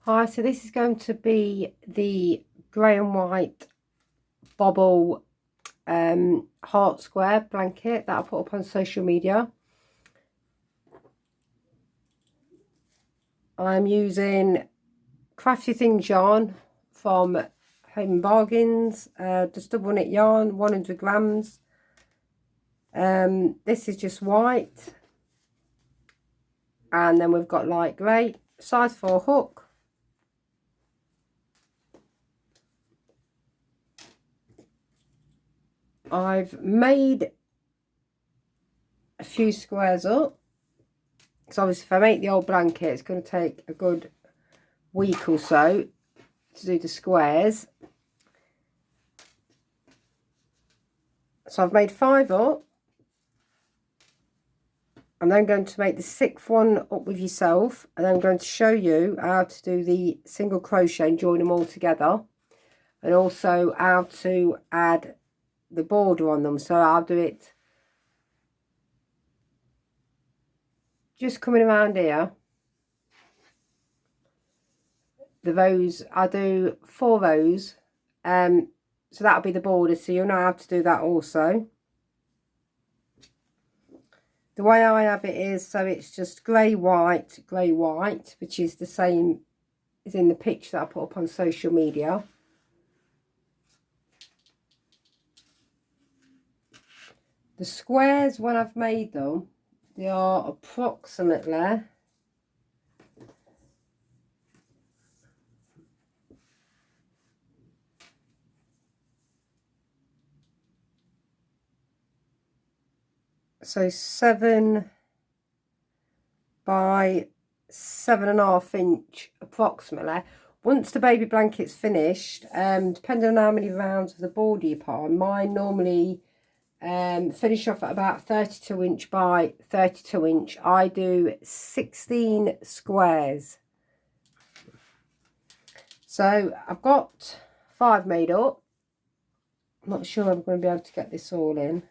Hi, so this is going to be the grey and white bobble heart square blanket that I put up on social media. I'm using Crafty Things yarn from Home and Bargains, just double knit yarn, 100 grams. This is just white, and then we've got light grey, size 4 hook. I've made a few squares up, because obviously if I make the old blanket it's going to take a good week or so to do the squares. So I've made 5 up. I'm then going to make the 6th one up with yourself, and I'm going to show you how to do the single crochet and join them all together, and also how to add the border on them. So I'll do it just coming around here. The rows, I do 4 rows, so that'll be the border, so you'll know how to do that also. The way I have it is, so it's just grey, white, which is the same as in the picture that I put up on social media. The squares, when I've made them, they are approximately so 7 by 7.5 inch approximately. Once the baby blanket's finished, depending on how many rounds of the border you put on, mine normally finish off at about 32 inch by 32 inch. I do 16 squares. So I've got 5 made up. I'm not sure I'm going to be able to get this all in.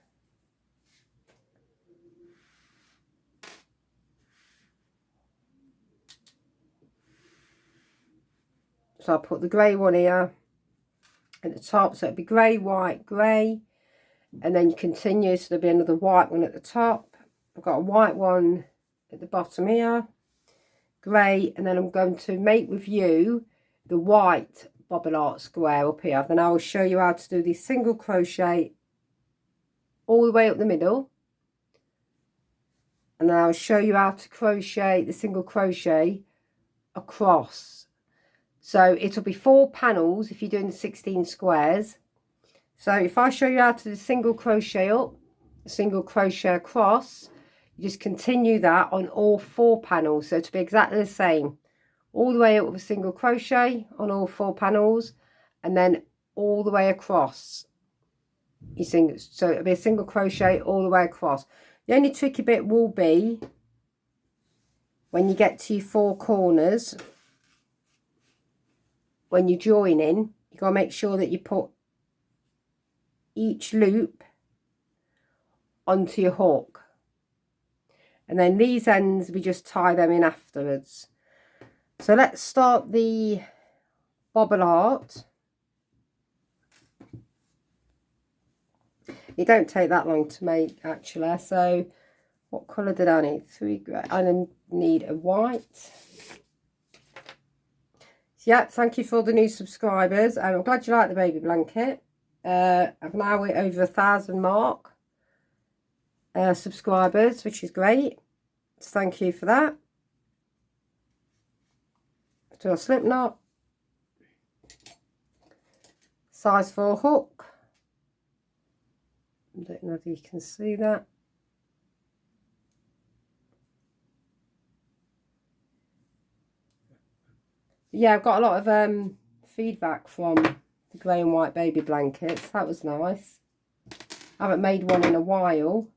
So I'll put the grey one here at the top, so it'll be grey, white, grey, and then you continue, so there'll be another white one at the top. I've got a white one at the bottom here, grey, and then I'm going to make with you the white bobble heart square up here. Then I will show you how to do the single crochet all the way up the middle, and then I'll show you how to crochet the single crochet across. So it'll be 4 panels if you're doing the 16 squares. So if I show you how to do the single crochet up, single crochet across, you just continue that on all 4 panels. So it'll be exactly the same, all the way up with a single crochet on all 4 panels, and then all the way across. So it'll be a single crochet all the way across. The only tricky bit will be when you get to your 4 corners. When you're joining, you got to make sure that you put each loop onto your hook, and then these ends we just tie them in afterwards. So let's start the bobble heart. It don't take that long to make actually. So what colour did I need? 3 grey. I need a white. Yeah, thank you for the new subscribers. I'm glad you like the baby blanket. I've now hit over 1,000 mark subscribers, which is great. So thank you for that. Do a slip knot, size 4 hook. I don't know if you can see that. Yeah, I've got a lot of feedback from the grey and white baby blankets. That was nice. I haven't made one in a while.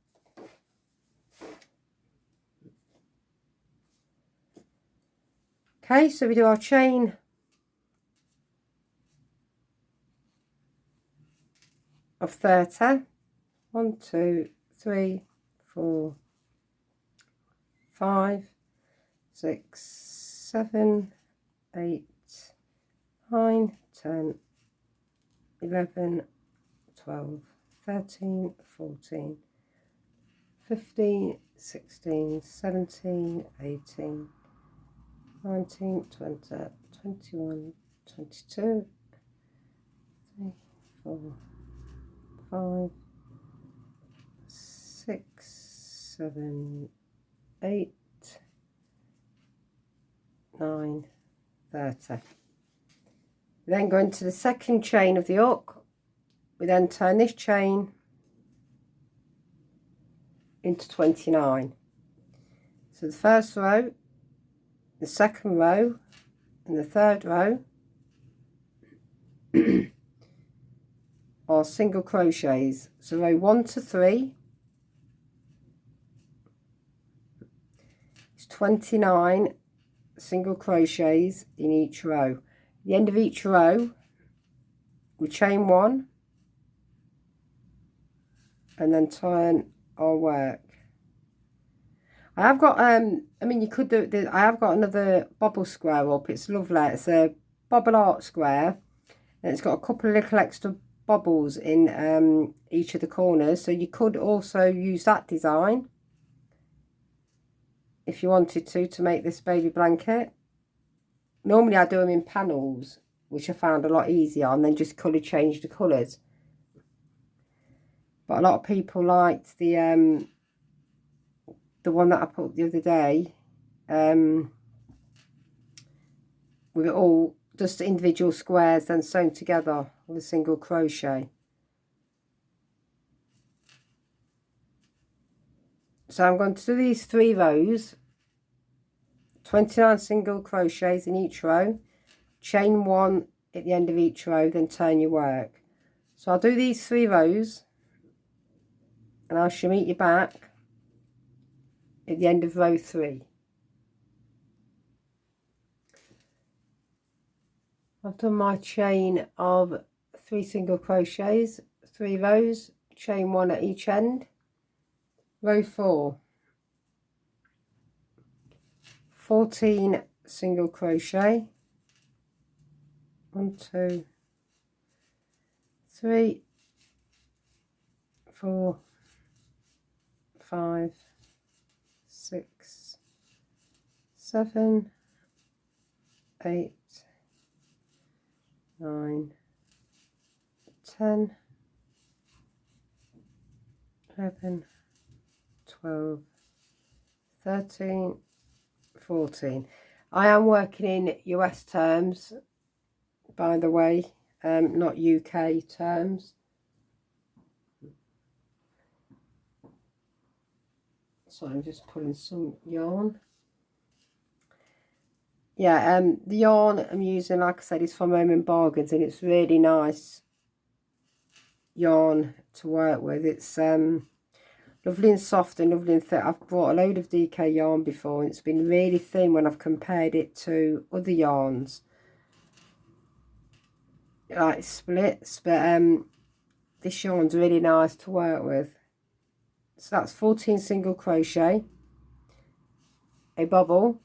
Okay, so we do our chain of 30. 1, 2, 3, 4, 5, 6, 7, 8, 9, 10, 11, 12, 13, 14, 15, 16, 17, 18, 19, 20, 21, 22, 3, 4, 5, 6, 7, 8, 9, 30. We then go into the second chain of the hook. We then turn this chain into 29. So the first row, the second row, and the third row are single crochets. So row 1 to 3 is 29 single crochets in each row. At the end of each row, we chain 1 and then turn our work. I have got I mean, you could do it. I have got another bobble square up. It's lovely. It's a bobble art square, and it's got a couple of little extra bobbles in each of the corners, so you could also use that design if you wanted to make this baby blanket. Normally I do them in panels, which I found a lot easier, and then just colour change the colours. But a lot of people liked the one that I put the other day, with it all just individual squares then sewn together with a single crochet. So I'm going to do these 3 rows, 29 single crochets in each row, chain 1 at the end of each row, then turn your work. So I'll do these 3 rows and I shall meet you back at the end of row 3. I've done my chain of 3 single crochets, 3 rows, chain 1 at each end. Row 4, 14 single crochet, 1, 2, 3, 4, 5, 6, 7, 8, 9, 10, 11, 12, 13, 14. I am working in US terms, by the way, not UK terms. So I'm just pulling some yarn. Yeah, the yarn I'm using, like I said, is from Home and Bargains, and it's really nice yarn to work with. It's lovely and soft and lovely and thick. I've brought a load of DK yarn before, and it's been really thin when I've compared it to other yarns, like splits, but this yarn's really nice to work with. So that's 14 single crochet, a bobble,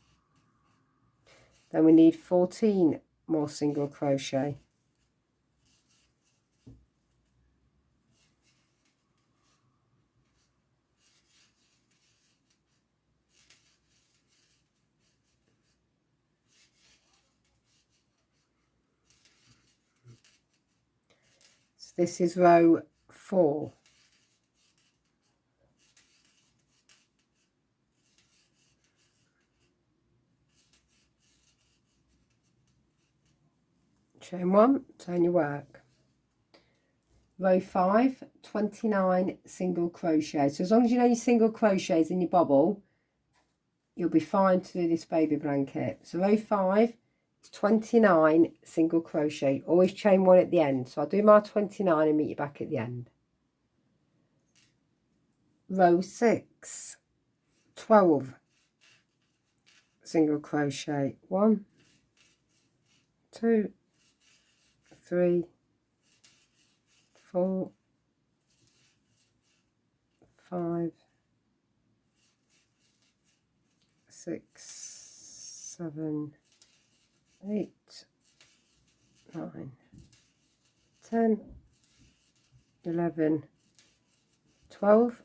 then we need 14 more single crochet. So this is row 4. Chain 1, turn your work. Row 5, 29 single crochet. So as long as you know your single crochets in your bobble, you'll be fine to do this baby blanket. So row 5 is 29 single crochet. Always chain 1 at the end. So I'll do my 29 and meet you back at the end. Row 6, 12 single crochet. 1, 2, 3, 4, 5, 6, 7, 8, 9, 10, 11, 12.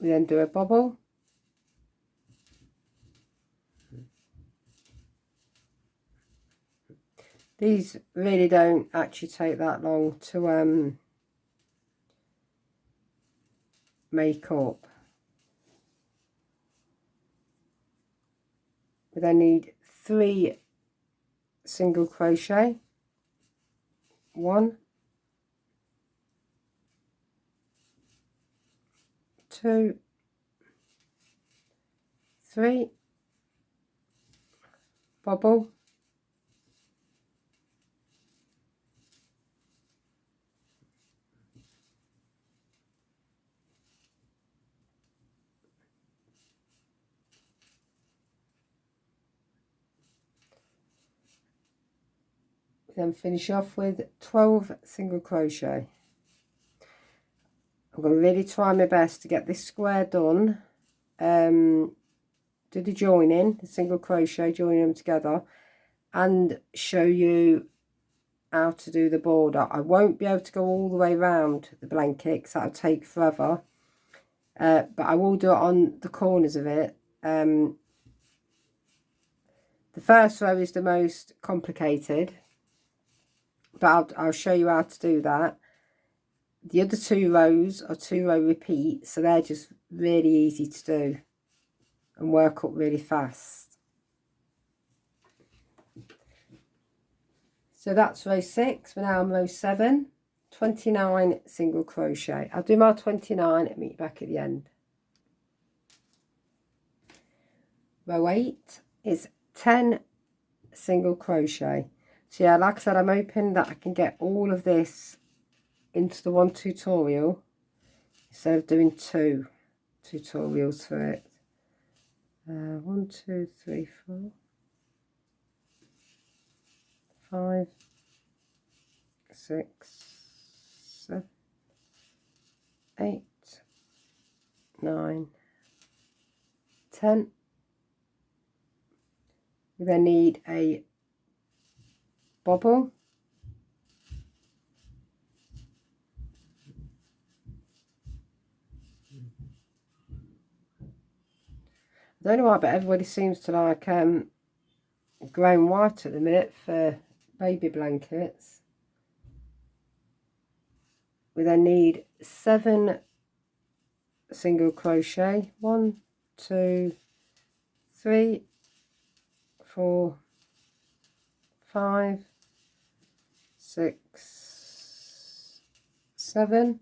We then do a bobble. These really don't actually take that long to make up. We then need 3 single crochet. 1, 2, 3, bobble, then finish off with 12 single crochet. I'm going to really try my best to get this square done, do the joining, the single crochet, joining them together, and show you how to do the border. I won't be able to go all the way around the blanket because that'll take forever, but I will do it on the corners of it. The first row is the most complicated, but I'll show you how to do that. The other 2 rows are 2-row repeats, so they're just really easy to do and work up really fast. So that's row 6. We're now on row 7, 29 single crochet. I'll do my 29 and meet you back at the end. Row 8 is 10 single crochet. So yeah, like I said, I'm hoping that I can get all of this into the one tutorial instead of doing 2 tutorials for it. 1, 2, 3, 4, 5, 6, 7, 8, 9, 10. We then need a bobble, I don't know why, but everybody seems to like grey and white at the minute for baby blankets. We then need 7 single crochet. 1, 2, 3, 4, 5, 6, 7.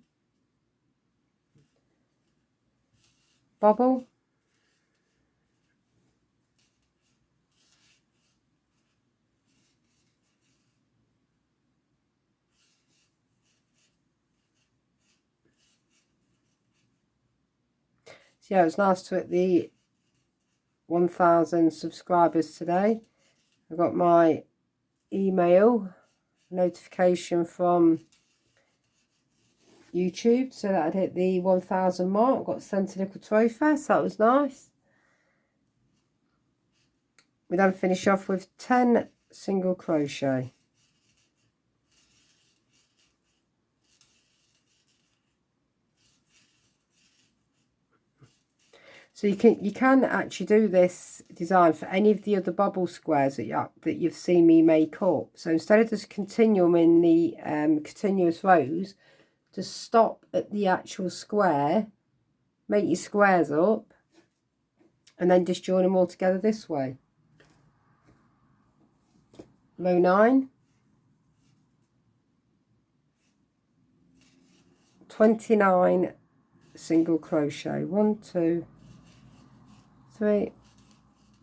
Bobble. So yeah, it was nice to hit the 1,000 subscribers today. I got my email notification from YouTube, so that I'd hit the 1,000 mark. Got sent a little trophy, so that was nice. We then finish off with 10 single crochet. So you can actually do this design for any of the other bobble squares that you've seen me make up. So instead of just continuing in the continuous rows, just stop at the actual square, make your squares up, and then just join them all together this way. Row 9, 29 single crochet. 1, 2, 3,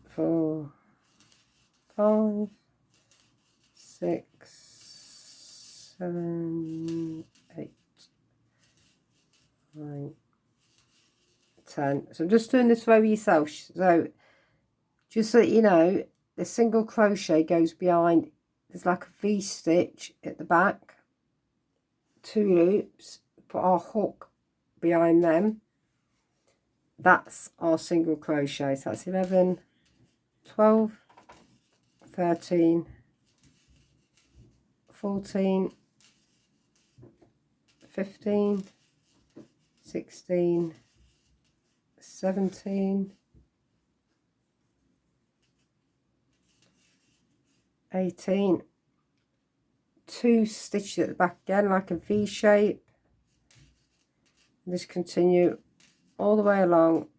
4, 5, 6, 7, 8, 9, 10. So I'm just doing this row yourself. So just so that you know, the single crochet goes behind. There's like a V-stitch at the back, 2 loops, put our hook behind them. That's our single crochet. So that's 11, 12, 13, 14, 15, 16, 17, 18, 2 stitches at the back again like a V shape. Just continue all the way along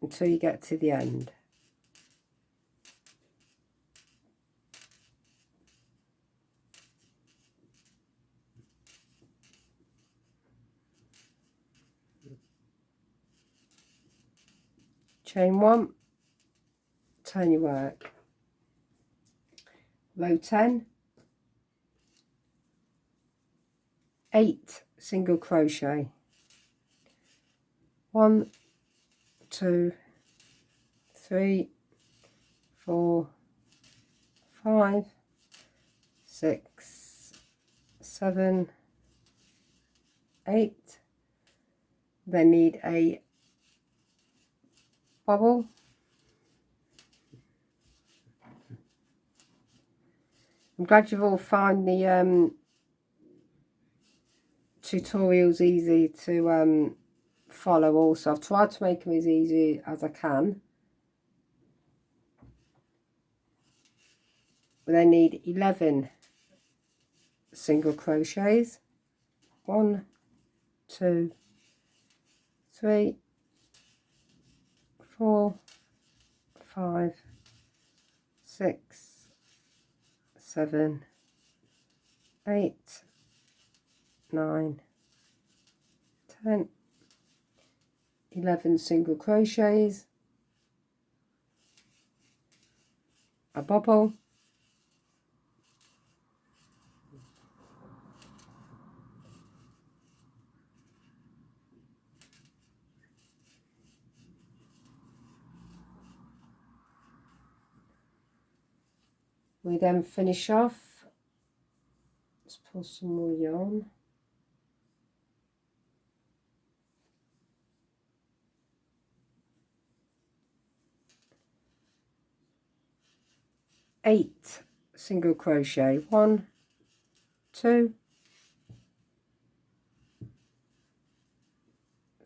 until you get to the end. Chain 1, turn your work, row 10, 8 single crochet, 1, 2, 3, 4, 5, 6, 7, 8. They need a bobble, I'm glad you've all found the tutorials easy to follow. Also, I've tried to make them as easy as I can. But they need 11 single crochets. 1, 2, 3, 4, 5, 6, 7, 8, 9, 10, 11 single crochets, a bobble, we then finish off. Let's pull some more yarn. Eight single crochet. 1, 2,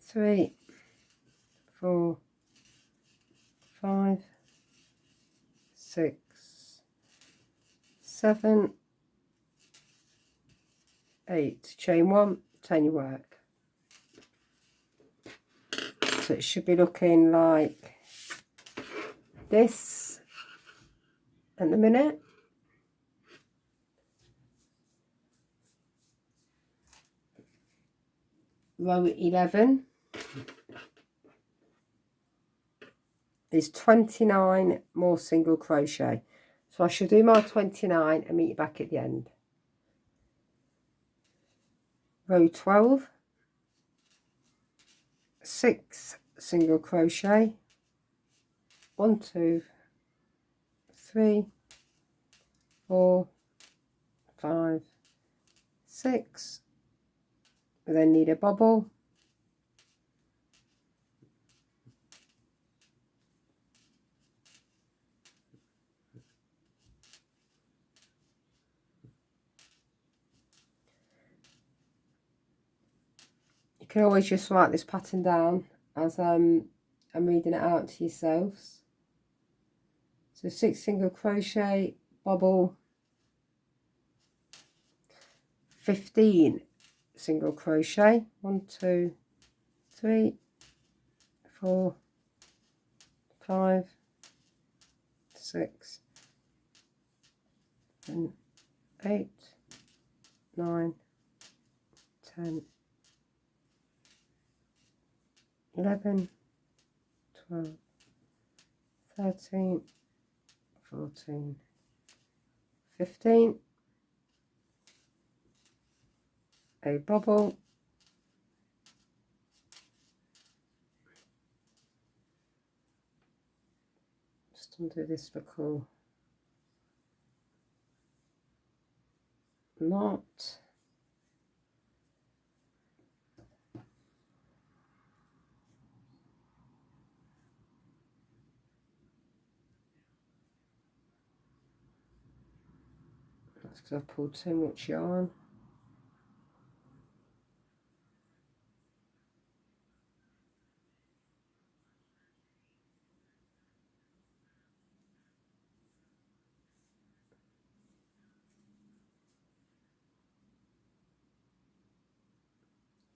3, 4, 5, 6, 7, 8. Chain 1, turn your work. So it should be looking like this at the minute. Row 11 is 29 more single crochet. So I should do my 29 and meet you back at the end. Row 12, 6 single crochet, 1, 2, 3, 4, 5, 6. We then need a bobble, you can always just write this pattern down as I'm reading it out to yourselves. So 6 single crochet, bobble, 15 single crochet, 1, 2, 3, 4, 5, 6, 7, 8, 9, 10, 11, 12, 13, 14, 15, a bobble, just undo this little knot, That's because I've pulled too much yarn.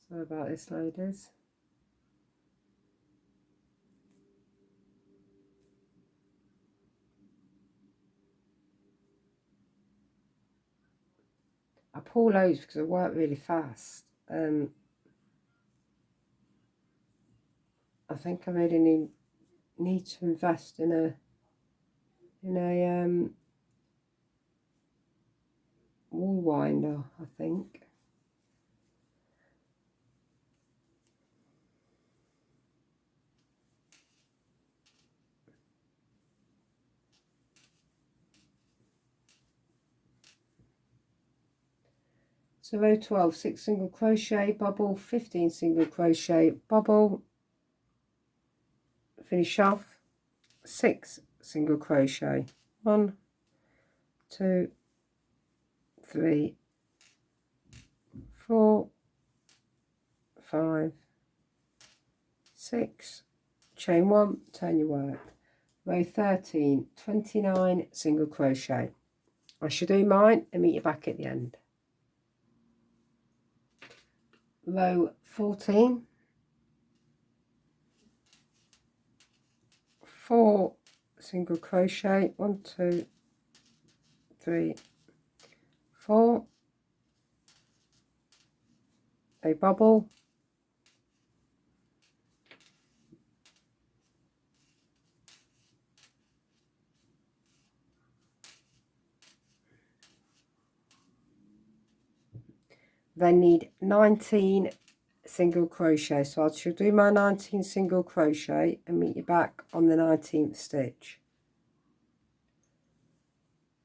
Sorry about this, ladies. I pull loads because I work really fast. I think I really need to invest in a wool winder, I think. So row 12, 6 single crochet, bubble, 15 single crochet, bubble, finish off, 6 single crochet, 1, 2, 3, 4, 5, 6, chain 1, turn your work. Row 13, 29 single crochet. I shall do mine and meet you back at the end. Row 14, 4 single crochet, 1, 2, 3, 4, a bubble, then need 19 single crochet. So I shall do my 19 single crochet and meet you back on the 19th stitch.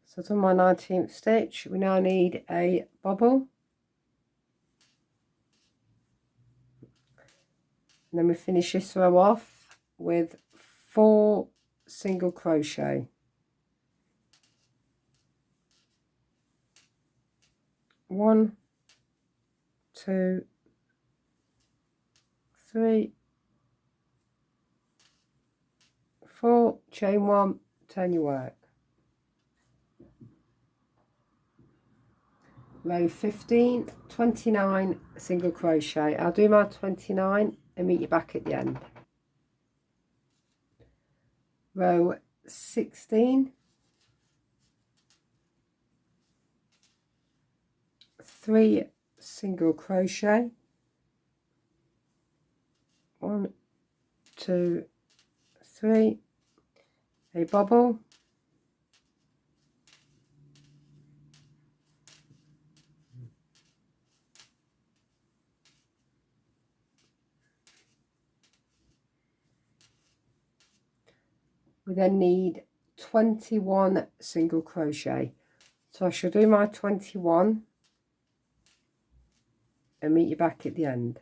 So I've done my 19th stitch. We now need a bubble, and then we finish this row off with 4 single crochet. 1, 2, 3, 4, chain 1, turn your work. Row 15, 29 single crochet. I'll do my 29 and meet you back at the end. Row 16, 3 single crochet, 1, 2, 3, a bubble, we then need 21 single crochet. So I shall do my 21 and meet you back at the end.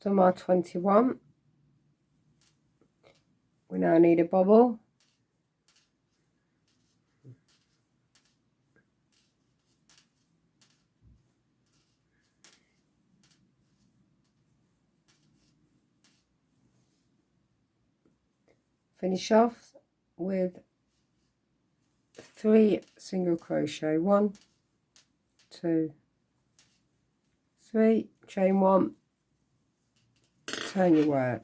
So I've done my 21. We now need a bubble, finish off with 3 single crochet, 1, 2, 3, chain 1, turn your work.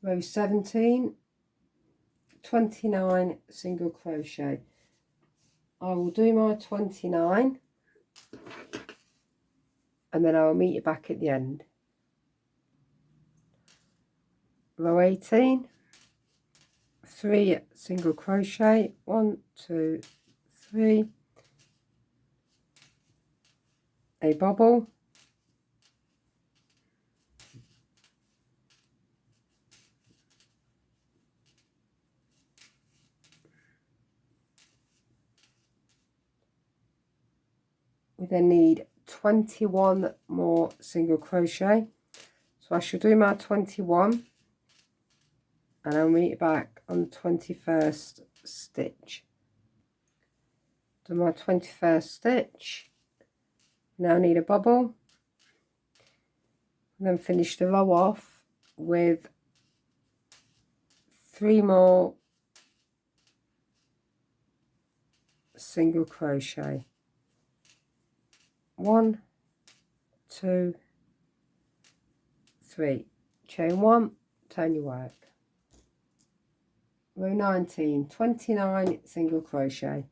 Row 17, 29 single crochet. I will do my 29 and then I will meet you back at the end. Row 18, 3 single crochet, 1, 2, 3, a bubble, we then need 21 more single crochet. So I shall do my 21 and I'll meet you back on the 21st stitch. Do my 21st stitch. Now I need a bobble, and then finish the row off with 3 more single crochet. 1, 2, 3. Chain 1, turn your work. Row 19, 29 single crochet.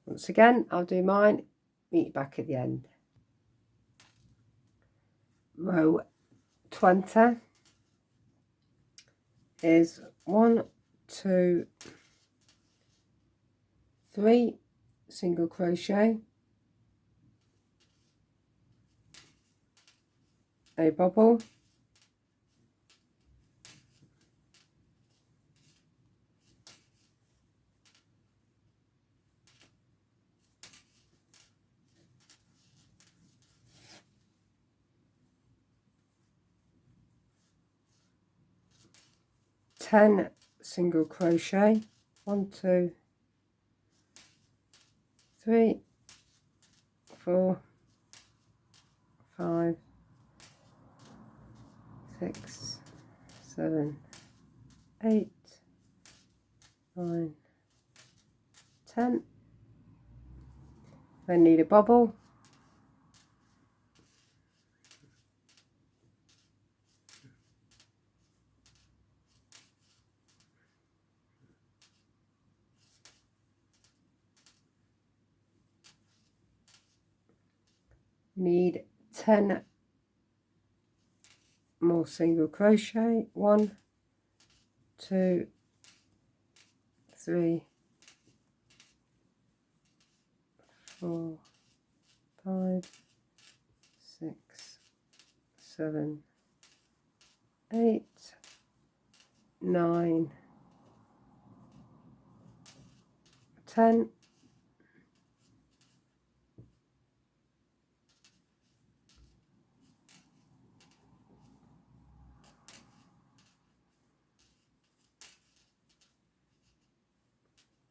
Once again, I'll do mine, meet you back at the end. Row 20 is 1, 2, 3 single crochet, a bobble, ten single crochet, 1, 2, 3, 4, 5, 6, 7, 8, 9, 10. Then need a bobble, need 10 more single crochet, 1, 2, 3, 4, 5, 6, 7, 8, 9, 10.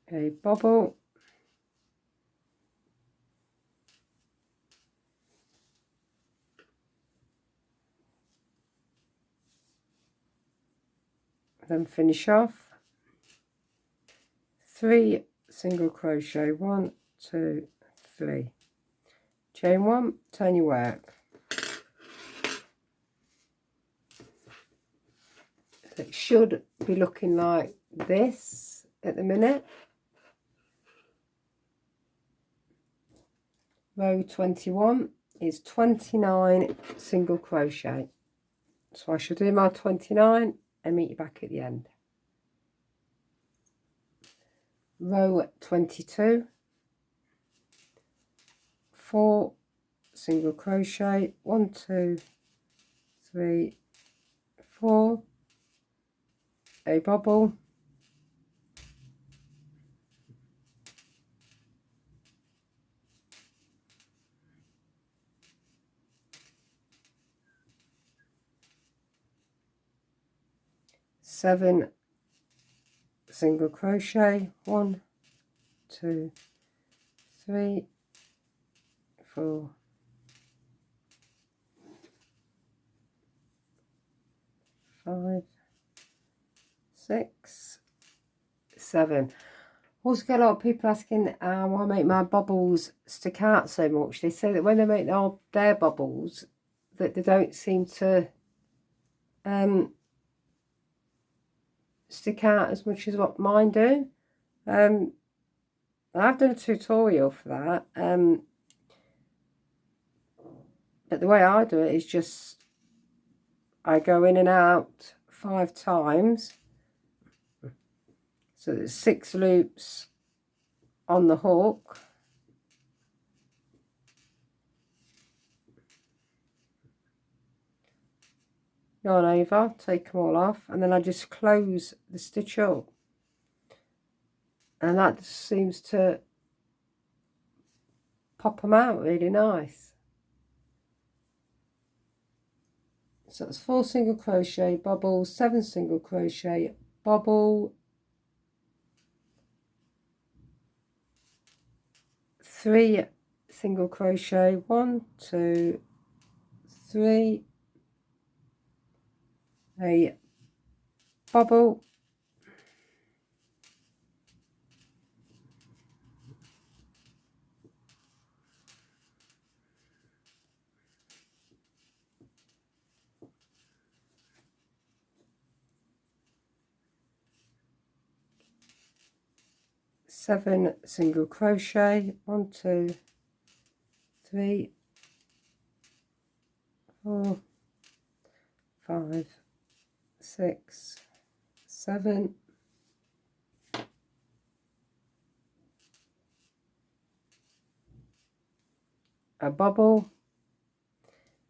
A bobble, then finish off 3 single crochet, 1, 2, 3, chain 1, turn your work. So it should be looking like this at the minute. Row 21 is 29 single crochet, so I shall do my 29 and meet you back at the end. Row 22, 4 single crochet, 1, 2, 3, 4, a bobble, seven single crochet, 1, 2, 3, 4, 5, 6, 7. Also get a lot of people asking why I make my bubbles stick out so much. They say that when they make their bubbles that they don't seem to stick out as much as what mine do. I've done a tutorial for that, but the way I do it is just I go in and out 5 times, so there's 6 loops on the hook, yarn over, take them all off, and then I just close the stitch up, and that seems to pop them out really nice. So it's 4 single crochet, bobbles, 7 single crochet, bobble, 3 single crochet, 1, 2, 3, a bobble, seven single crochet, 1, 2, 3, 4, 5, 6, 7, a bobble.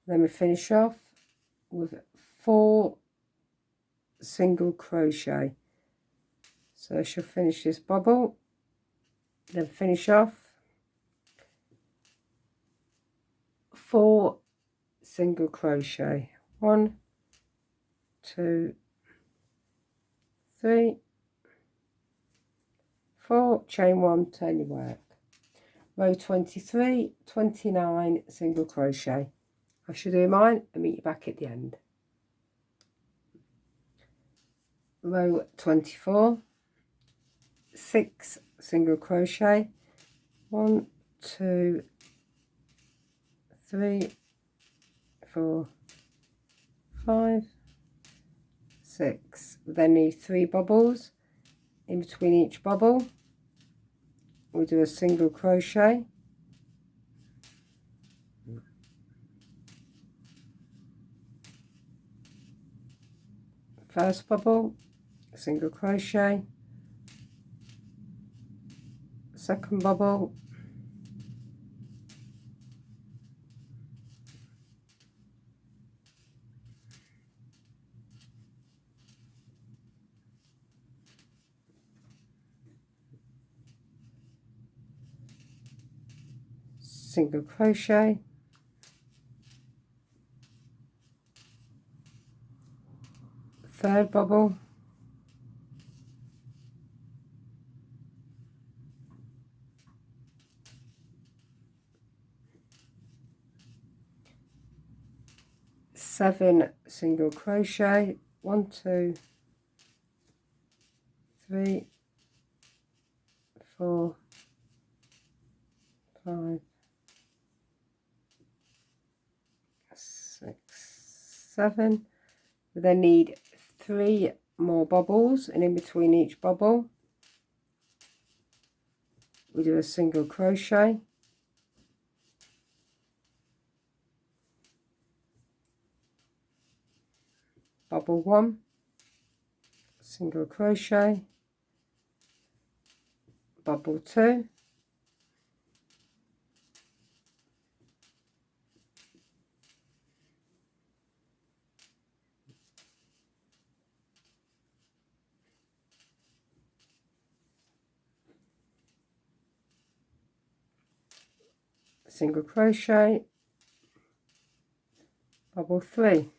Then we finish off with 4 single crochet. So I shall finish this bobble, then finish off 4 single crochet, 1, 2, 3, 4, chain 1, turn your work. Row 23, 29 single crochet. I shall do mine and meet you back at the end. Row 24, 6 single crochet, 1, 2, 3, 4, 5, 6. We then need 3 bobbles. In between each bubble we do a single crochet, first bubble, single crochet, second bubble, single crochet, third bubble, seven single crochet, 1, 2, 3, 4, 5, 6, 7. We then need 3 more bubbles, and in between each bubble we do a single crochet, bubble 1, single crochet, bubble 2, single crochet, bubble 3.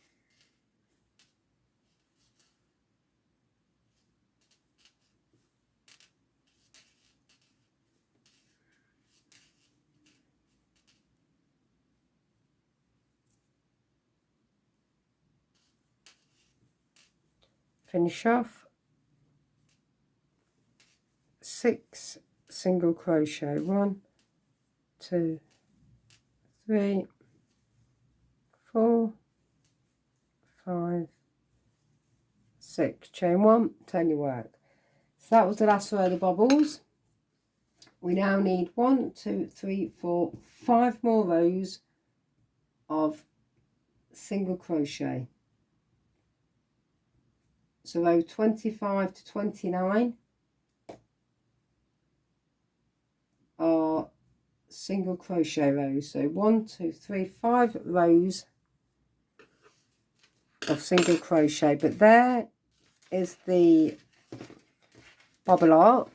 Finish off 6 single crochet, 1, 2, 3, 4, 5, 6, chain 1, turn your work. So that was the last row of the bubbles. We now need 1, 2, 3, 4, 5 more rows of single crochet. So row 25 to 29 are single crochet rows. So 1, 2, 3, 5 rows of single crochet. But there is the bobble art.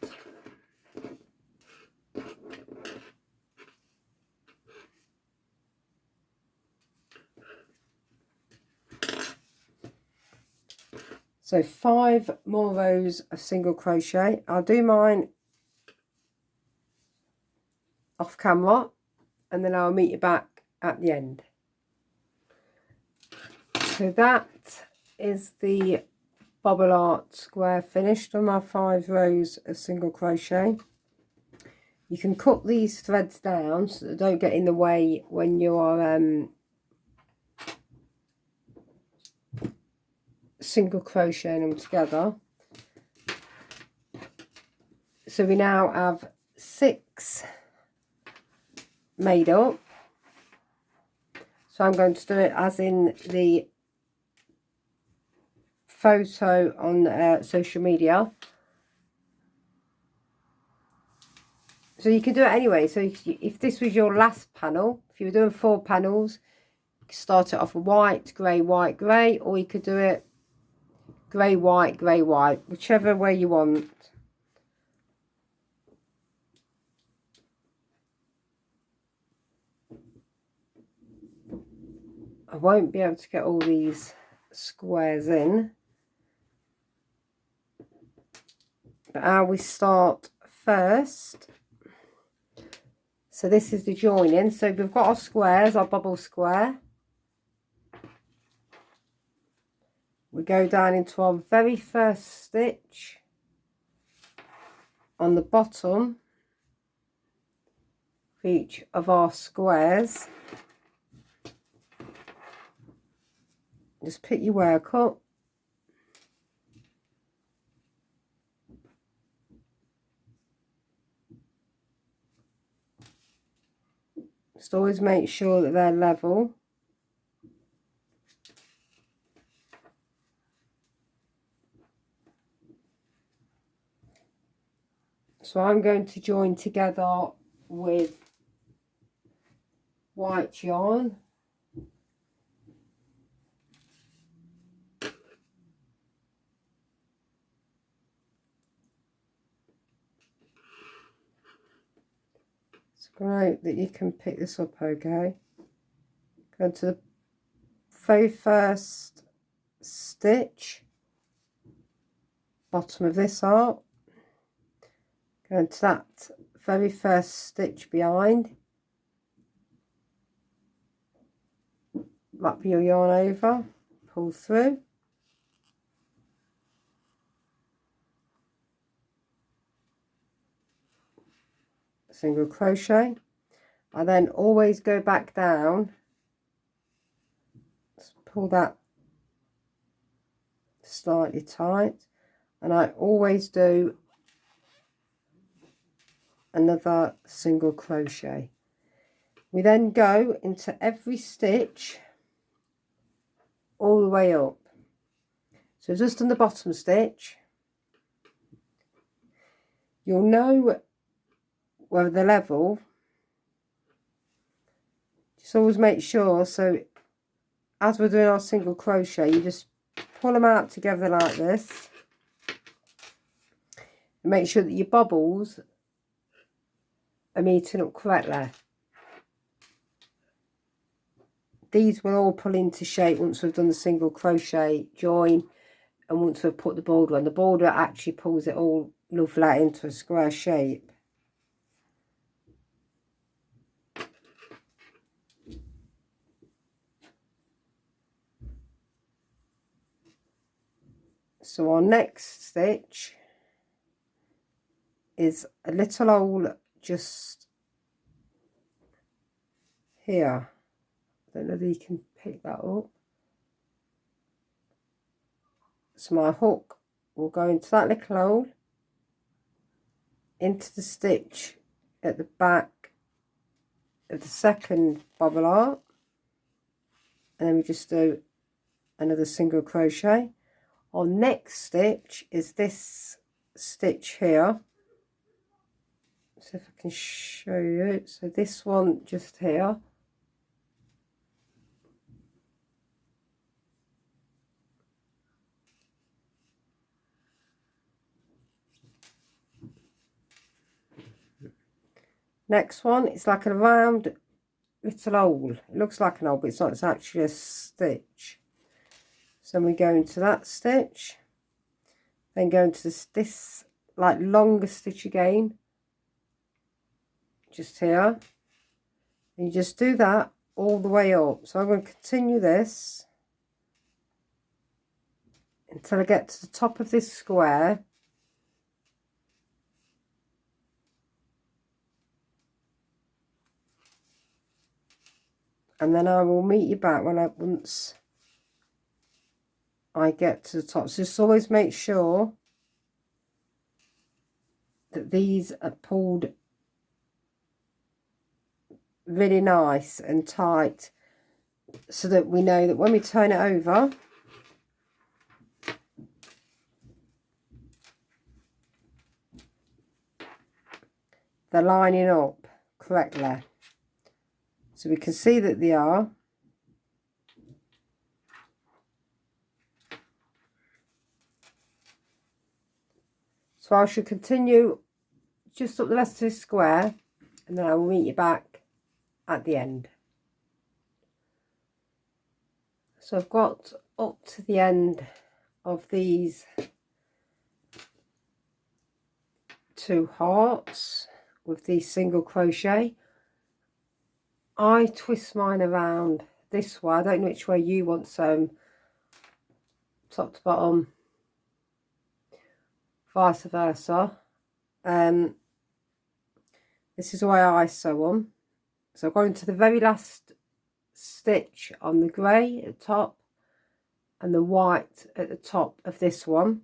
So 5 more rows of single crochet. I'll do mine off camera and then I'll meet you back at the end. So that is the bobble art square finished on my 5 rows of single crochet. You can cut these threads down so they don't get in the way when you are single crocheting them together. So we now have 6 made up. So I'm going to do it as in the photo on social media. So you can do it anyway. So if this was your last panel, if you were doing 4 panels, you could start it off with white, grey, or you could do it grey, white, whichever way you want. I won't be able to get all these squares in, but how we start first. So this is the joining. So we've got our squares, our bubble square. We go down into our very first stitch on the bottom of each of our squares. Just pick your work up. Just always make sure that they're level. So I'm going to join together with white yarn. It's great that you can pick this up, okay? Go to the very first stitch, bottom of this arc. Go into that very first stitch behind. Wrap your yarn over, pull through. Single crochet. I then always go back down. Just pull that slightly tight, and I always do another single crochet. We then go into every stitch all the way up. So just on the bottom stitch, you'll know whether they're level. Just always make sure, so as we're doing our single crochet, you just pull them out together like this and make sure that your bobbles are meeting up correctly. These will all pull into shape once we've done the single crochet join, and once we've put the border on. The border actually pulls it all lovely into a square shape. So our next stitch is a little hole just here. I don't know if you can pick that up. So my hook will go into that little hole, into the stitch at the back of the second bobble arc, and then we just do another single crochet. Our next stitch is this stitch here. So if I can show you, so this one just here. Next one, it's like a round little hole. It looks like an hole, but it's not, it's actually a stitch. So we go into that stitch. Then go into this like longer stitch again, just here, and you just do that all the way up. So I'm going to continue this until I get to the top of this square, and then I will meet you back once I get to the top. So just always make sure that these are pulled really nice and tight, so that we know that when we turn it over, they're lining up correctly. So we can see that they are. So I should continue just up the rest of this square, and then I will meet you back at the end. So I've got up to the end of these 2 hearts with the single crochet. I twist mine around this way. I don't know which way you want some, top to bottom, vice versa. This is the way I sew them. So I'm going to the very last stitch on the grey at the top and the white at the top of this one.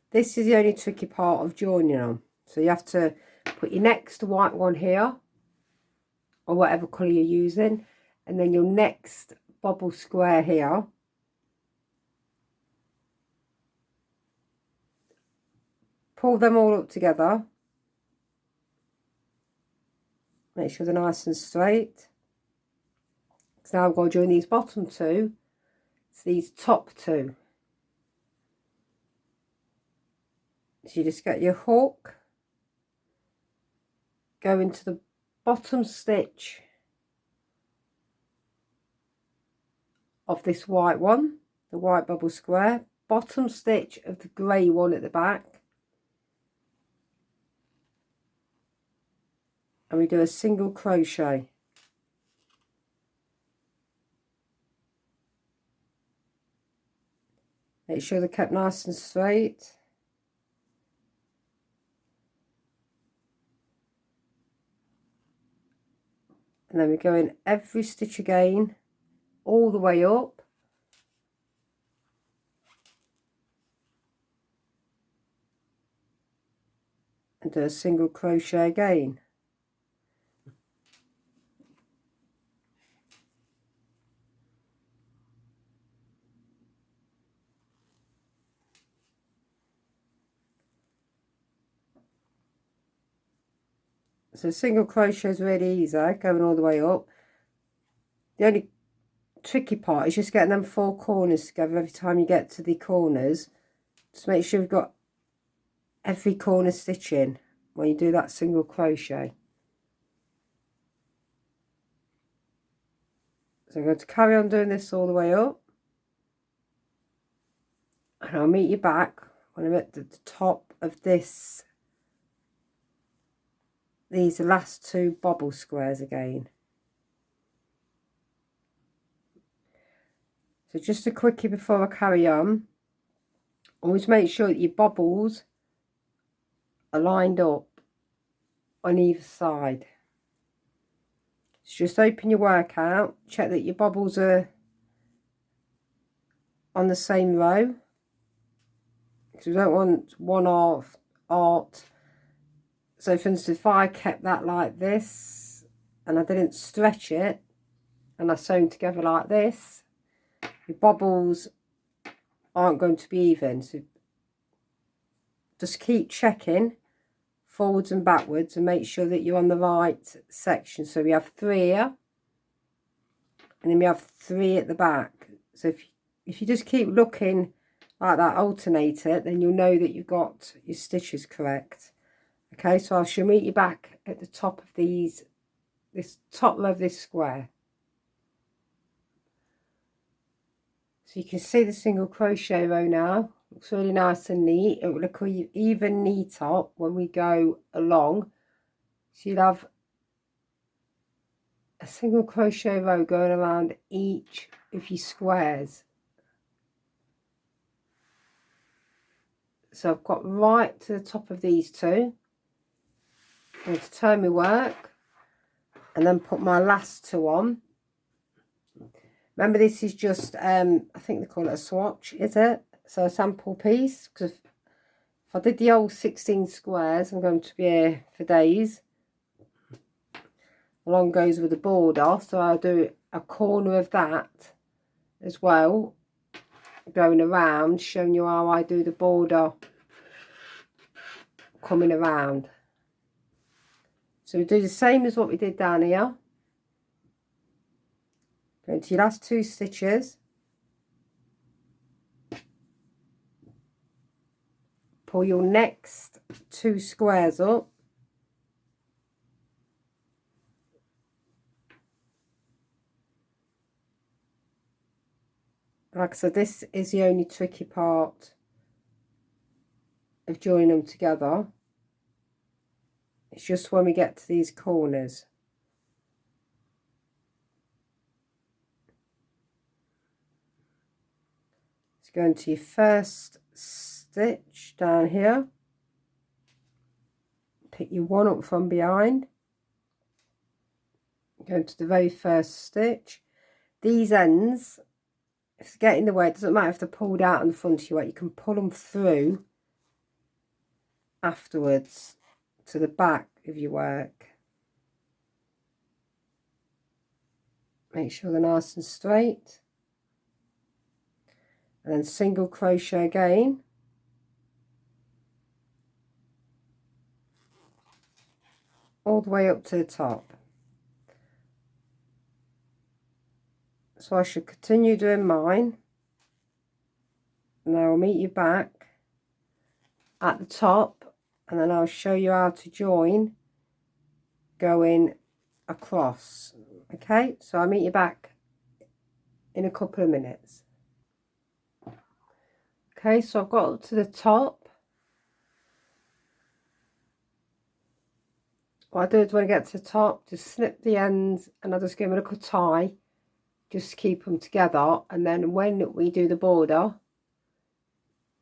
This is the only tricky part of joining them. So you have to put your next white one here, or whatever colour you're using, and then your next bobble square here. Pull them all up together. Make sure they're nice and straight. So now I'm going to join these bottom 2 to these top 2. So you just get your hook, go into the bottom stitch of this white one, the white bubble square, bottom stitch of the grey one at the back, and we do a single crochet. Make sure they're kept nice and straight. And then we go in every stitch again, all the way up. And do a single crochet again. So single crochet is really easy, going all the way up. The only tricky part is just getting them 4 corners together every time you get to the corners. Just make sure you've got every corner stitch in when you do that single crochet. So I'm going to carry on doing this all the way up, and I'll meet you back when I'm at the top of this, these last 2 bobble squares again. So just a quickie before I carry on, always make sure that your bobbles are lined up on either side. So just open your work out, check that your bobbles are on the same row, because we don't want one art. So for instance, if I kept that like this and I didn't stretch it and I sewn together like this, your bobbles aren't going to be even. So just keep checking forwards and backwards and make sure that you're on the right section. So we have 3 here, and then we have 3 at the back. So if you just keep looking like that, alternate it, then you'll know that you've got your stitches correct. Okay, so I shall meet you back at the top of this top row of this square. So you can see the single crochet row now. Looks really nice and neat. It will look even neater when we go along. So you'll have a single crochet row going around each of your squares. So I've got right to the top of these two. I'm going to turn my work and then put my last two on. Remember, this is just I think they call it a swatch, is it? So a sample piece, because if I did the old 16 squares, I'm going to be here for days. Along goes with the border, so I'll do a corner of that as well, going around, showing you how I do the border coming around. So we do the same as what we did down here. Go into your last two stitches, pull your next two squares up, like I said, this is the only tricky part of joining them together. It's just when we get to these corners. So go into your first stitch down here, pick your one up from behind, go into the very first stitch. These ends, if they get in the way, it doesn't matter if they're pulled out on the front of you, you can pull them through afterwards to the back of your work. Make sure they're nice and straight, and then single crochet again, all the way up to the top. So I should continue doing mine, and I'll meet you back at the top, and then I'll show you how to join going across. Okay, so I'll meet you back in a couple of minutes. Okay, so I've got up to the top. What I do is when I get to the top, just snip the ends and I'll just give them a little tie, just to keep them together. And then when we do the border,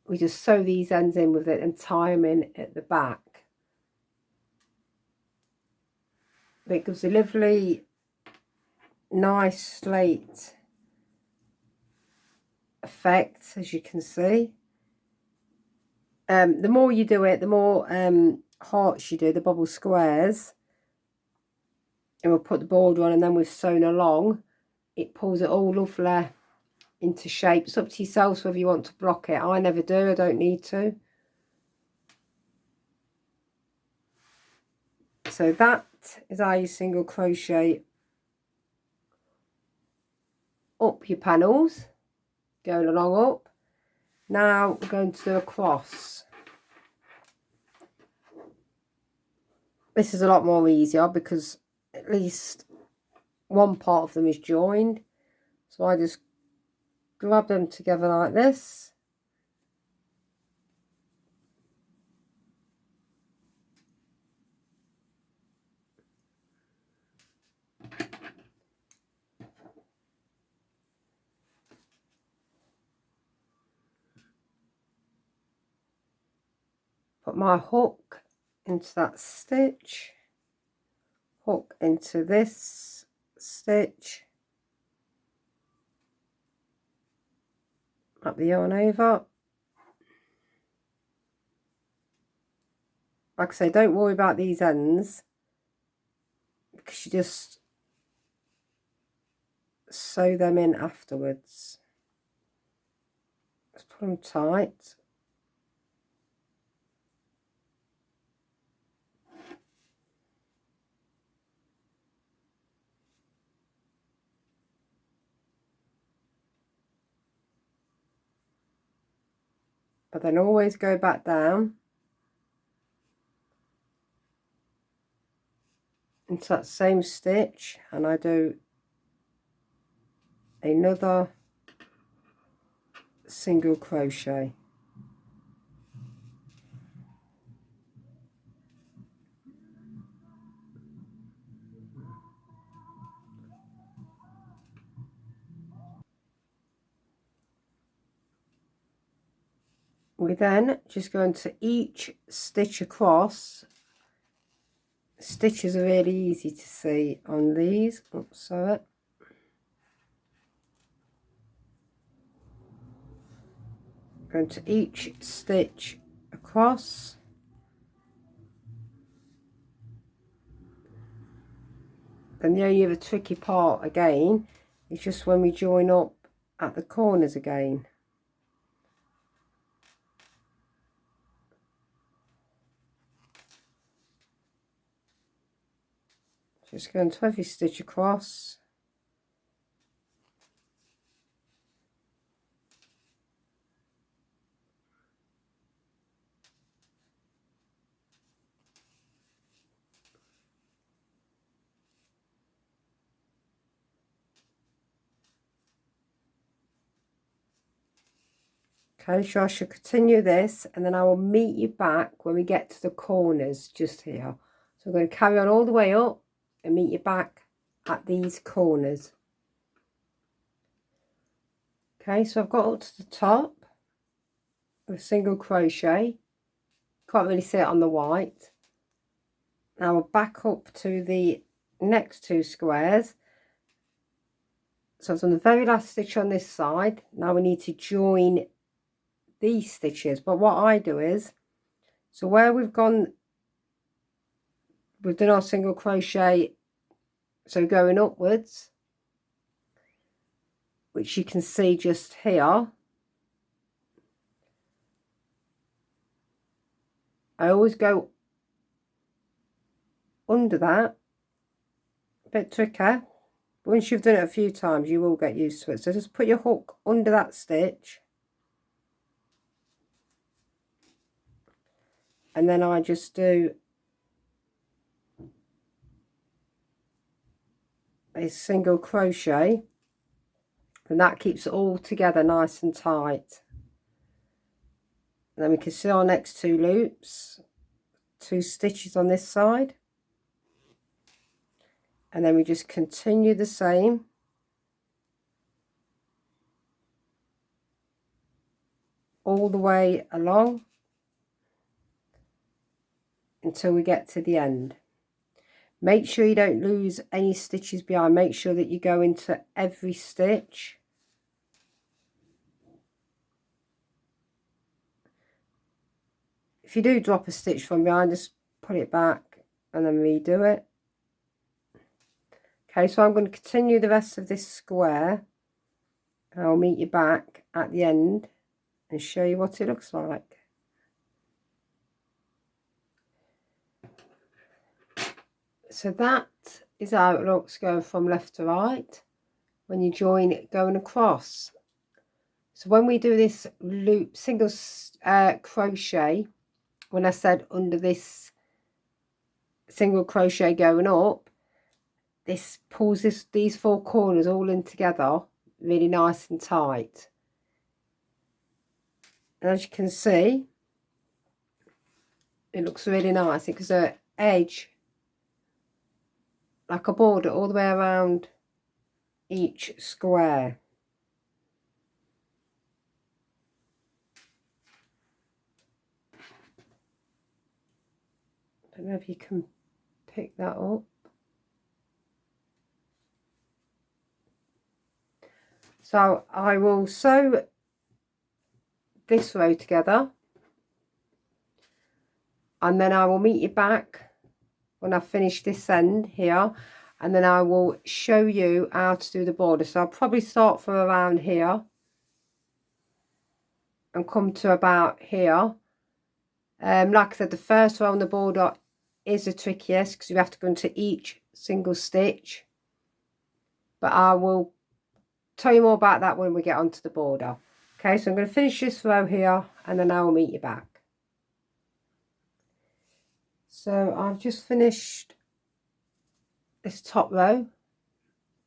we just sew these ends in with it and tie them in at the back. It gives a lovely, nice slate effect, as you can see. The more you do it, the more hearts you do, the bubble squares, and we'll put the border on, and then we've sewn along, it pulls it all lovely into shape. It's up to yourselves whether you want to block it. I never do, I don't need to. So that is how you single crochet up your panels, going along up. Now we're going to do a cross. This is a lot more easier because at least one part of them is joined. So I just grab them together like this. Put my hook into that stitch, hook into this stitch, up the yarn over. Like I say, don't worry about these ends because you just sew them in afterwards. Just put them tight. But then always go back down into that same stitch, and I do another single crochet. we're then just going to each stitch across. Stitches are really easy to see on these. Oops, sorry. Going to each stitch across. And the only other tricky part again is just when we join up at the corners again. Just going to every stitch across. Okay, so I should continue this and then I will meet you back when we get to the corners just here. So I'm going to carry on all the way up and meet you back at these corners. Okay, so I've got up to the top with single crochet. Can't really see it on the white. Now we'll back up to the next 2 squares. So I've done the very last stitch on this side. Now we need to join these stitches, but what I do is, so where we've done our single crochet, so going upwards, which you can see just here, I always go under that. A bit tricky. Once you've done it a few times you will get used to it, so just put your hook under that stitch. And then I just do a single crochet, and that keeps it all together nice and tight. And then we can see our next 2 loops, 2 stitches on this side, and then we just continue the same all the way along until we get to the end. Make sure you don't lose any stitches behind. Make sure that you go into every stitch. If you do drop a stitch from behind, just put it back and then redo it. Okay, so I'm going to continue the rest of this square, and I'll meet you back at the end and show you what it looks like. So that is how it looks going from left to right when you join it going across. So when we do this loop, single crochet, when I said under this single crochet going up, this pulls these 4 corners all in together really nice and tight. And as you can see, it looks really nice. It gives an edge like a border all the way around each square. I don't know if you can pick that up. So I will sew this row together, and then I will meet you back when I finish this end here, and then I will show you how to do the border. So I'll probably start from around here and come to about here. Like I said, the first row on the border is the trickiest because you have to go into each single stitch, but I will tell you more about that when we get onto the border. Okay, so I'm going to finish this row here and then I will meet you back. So I've just finished this top row,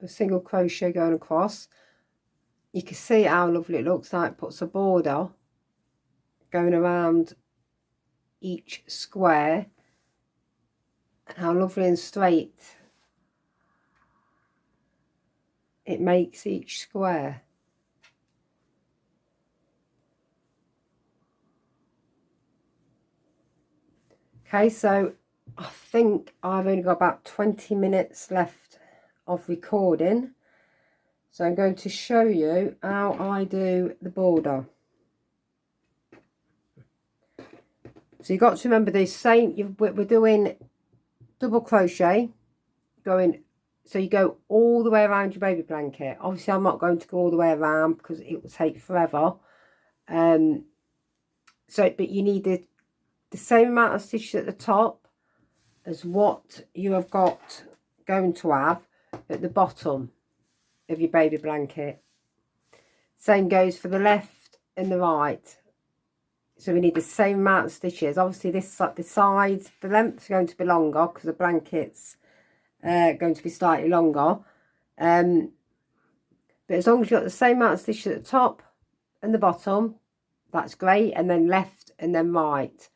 a single crochet going across. You can see how lovely it looks like. It puts a border going around each square, and how lovely and straight it makes each square. Okay, so I think I've only got about 20 minutes left of recording. So I'm going to show you how I do the border. So you've got to remember the same, we're doing double crochet, so you go all the way around your baby blanket. Obviously I'm not going to go all the way around because it will take forever. But you need the same amount of stitches at the top as what you have got going to have at the bottom of your baby blanket. Same goes for the left and the right. So we need the same amount of stitches. Obviously the sides, the length is going to be longer because the blanket's going to be slightly longer. But as long as you've got the same amount of stitches at the top and the bottom, that's great. And then left and then right.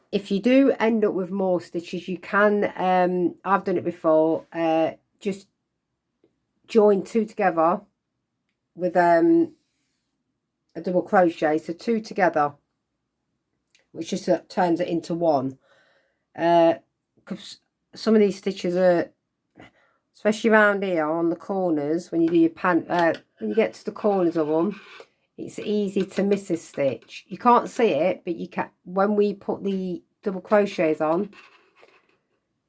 If you do end up with more stitches, you can, I've done it before, just join two together with a double crochet, so two together, which just turns it into one. Because some of these stitches are, especially around here on the corners, when you do your when you get to the corners of them, it's easy to miss a stitch. You can't see it, but you can. When we put the double crochets on,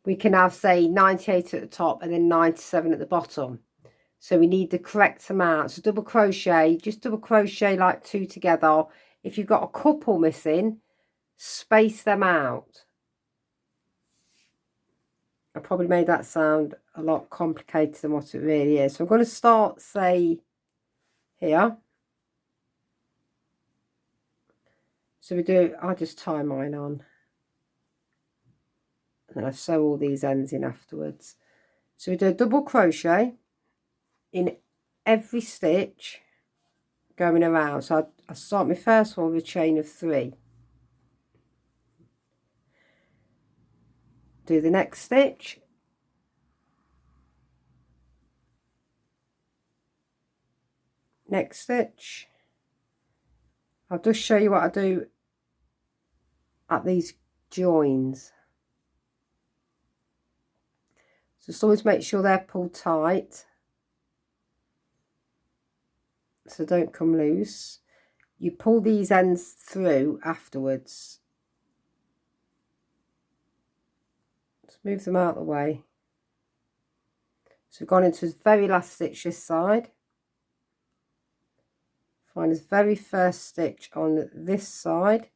we can have, say, 98 at the top and then 97 at the bottom. So we need the correct amount. So double crochet, just double crochet like two together. If you've got a couple missing, space them out. I probably made that sound a lot complicated than what it really is. So I'm going to start, say, here. So I just tie mine on. And I sew all these ends in afterwards. So we do a double crochet in every stitch going around. So I start my first one with a chain of 3. Do the next stitch. Next stitch. I'll just show you what I do at these joins. So just always make sure they're pulled tight, so don't come loose. You pull these ends through afterwards. Just move them out of the way. So we've gone into the very last stitch this side. Find the very first stitch on this side.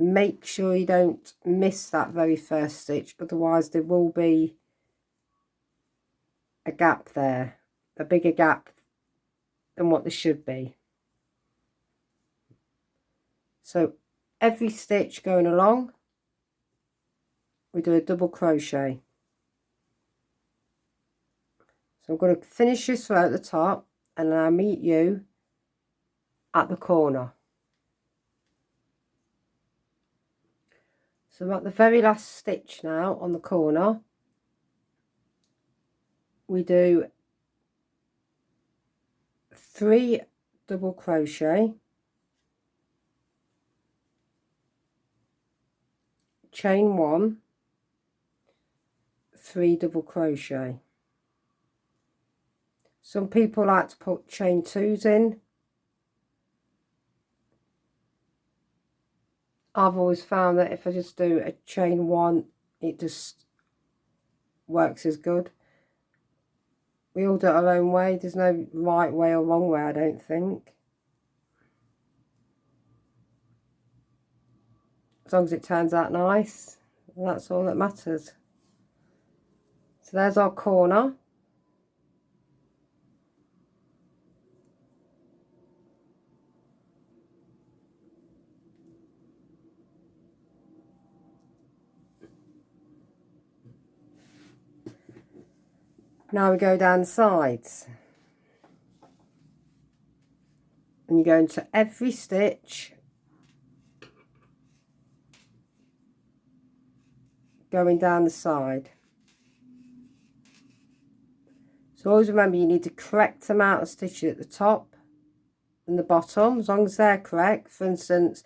Make sure you don't miss that very first stitch, otherwise there will be a gap there, a bigger gap than what there should be. So every stitch going along, we do a double crochet. So I'm going to finish this row at the top, and then I'll meet you at the corner. So I'm at the very last stitch now on the corner. We do 3 double crochet, chain 1, 3 double crochet. Some people like to put chain 2s in. I've always found that if I just do a chain 1, it just works as good. We all do it our own way. There's no right way or wrong way, I don't think. As long as it turns out nice, that's all that matters. So there's our corner. Now we go down the sides. And you go into every stitch going down the side. So always remember, you need the correct amount of stitches at the top and the bottom, as long as they're correct. For instance,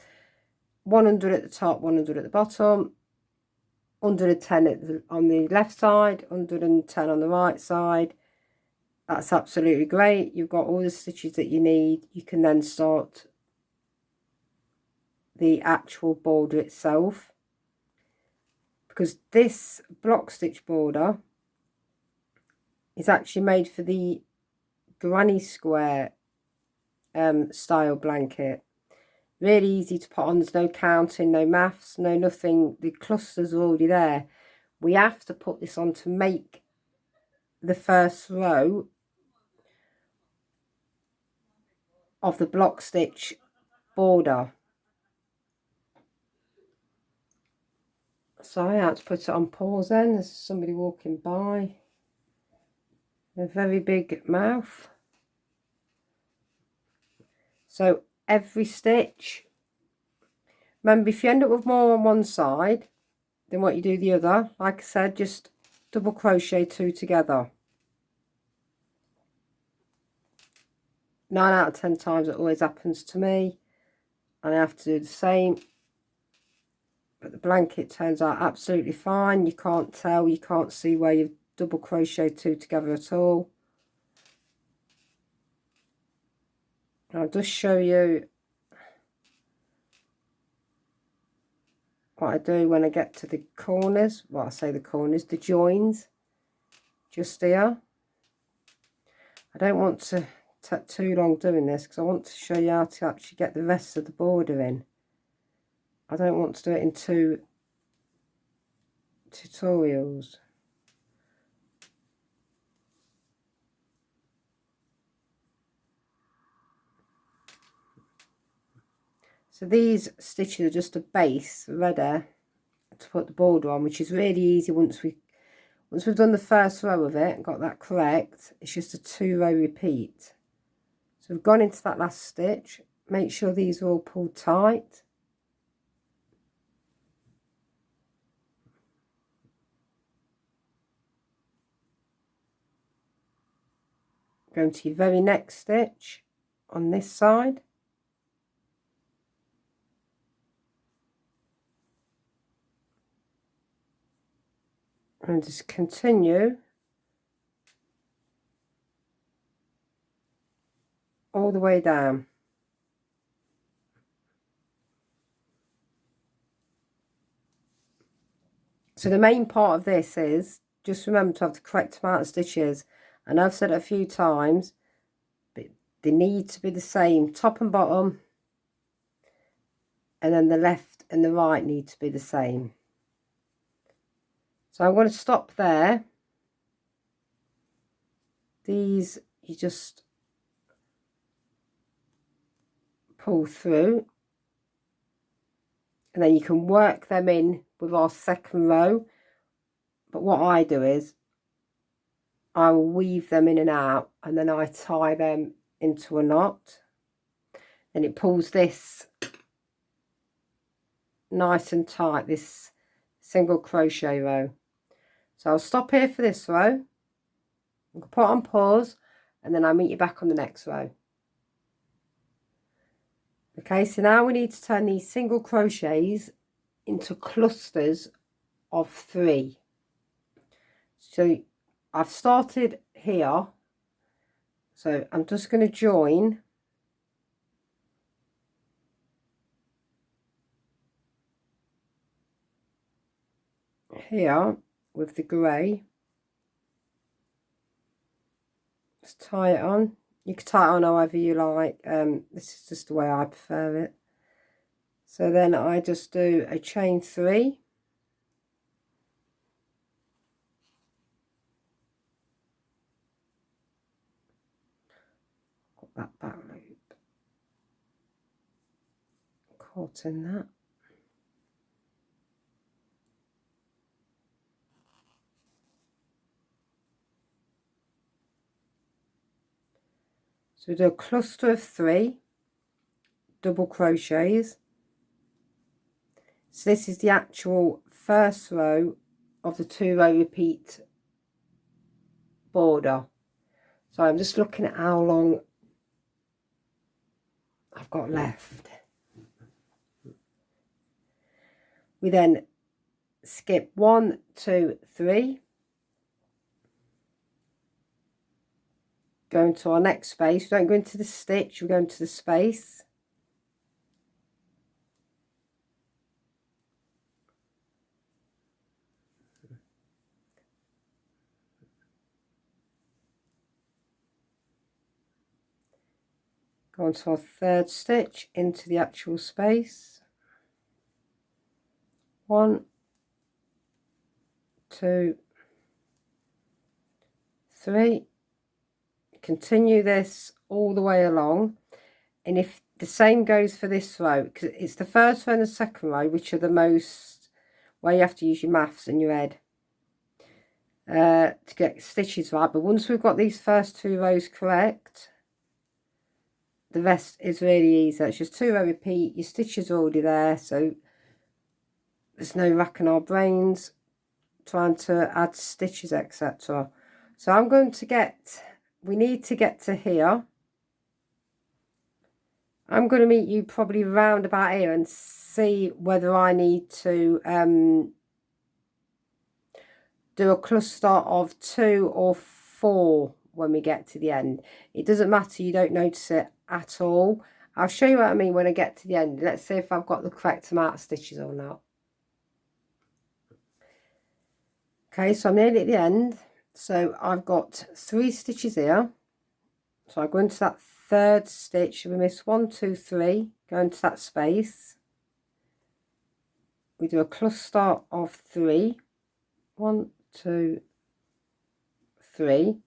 100 at the top, 100 at the bottom, 110 on the left side, 110 on the right side. That's absolutely great. You've got all the stitches that you need. You can then start the actual border itself, because this block stitch border is actually made for the granny square style blanket. Really easy to put on. There's no counting, no maths, no nothing. The clusters are already there. We have to put this on to make the first row of the block stitch border. So I had to put it on pause then. There's somebody walking by. A very big mouth. So every stitch, remember, if you end up with more on one side than what you do the other, like I said, just double crochet 2 together. 9 out of 10 times it always happens to me, and I have to do the same. But the blanket turns out absolutely fine. You can't tell, you can't see where you've double crochet 2 together at all. I'll just show you what I do when I get to the corners. Well, I say the corners, the joins, just here. I don't want to take too long doing this because I want to show you how to actually get the rest of the border in. I don't want to do it in 2 tutorials. So these stitches are just a base ready to put the border on, which is really easy once we've done the first row of it and got that correct. It's just a 2-row repeat. So we've gone into that last stitch. Make sure these are all pulled tight. Go to your very next stitch on this side. And just continue all the way down. So the main part of this is just remember to have the correct amount of stitches. And I've said it a few times, but they need to be the same, top and bottom, and then the left and the right need to be the same. So I'm going to stop there. These you just pull through, and then you can work them in with our second row. But what I do is I will weave them in and out, and then I tie them into a knot. Then it pulls this nice and tight, this single crochet row. So I'll stop here for this row. I'll put it on pause, and then I'll meet you back on the next row. Okay, so now we need to turn these single crochets into clusters of 3. So I've started here, so I'm just going to join here with the grey. Just tie it on. You can tie it on however you like. This is just the way I prefer it. So then I just do a chain 3. Got that back loop caught in that. So we do a cluster of 3 double crochets. So this is the actual first row of the 2-row repeat border. So I'm just looking at how long I've got left. We then skip 1, 2, 3, go into our next space. We don't go into the stitch, we go into the space. Go on to our third stitch into the actual space. 1, 2, 3. Continue this all the way along, and if the same goes for this row, because it's the first row and the second row which are the most where you have to use your maths and your head to get stitches right. But once we've got these first 2 rows correct, the rest is really easy. It's just 2 row repeat. Your stitches are already there, so there's no racking our brains trying to add stitches, etc. So I'm going to get, we need to get to here. I'm going to meet you probably round about here and see whether I need to do a cluster of 2 or 4 when we get to the end. It doesn't matter, you don't notice it at all. I'll show you what I mean when I get to the end. Let's see if I've got the correct amount of stitches or not. Okay, so I'm nearly at the end. So I've got 3 stitches here. So I go into that third stitch. We miss 1, 2, 3. Go into that space. We do a cluster of 3. 1, 2, 3.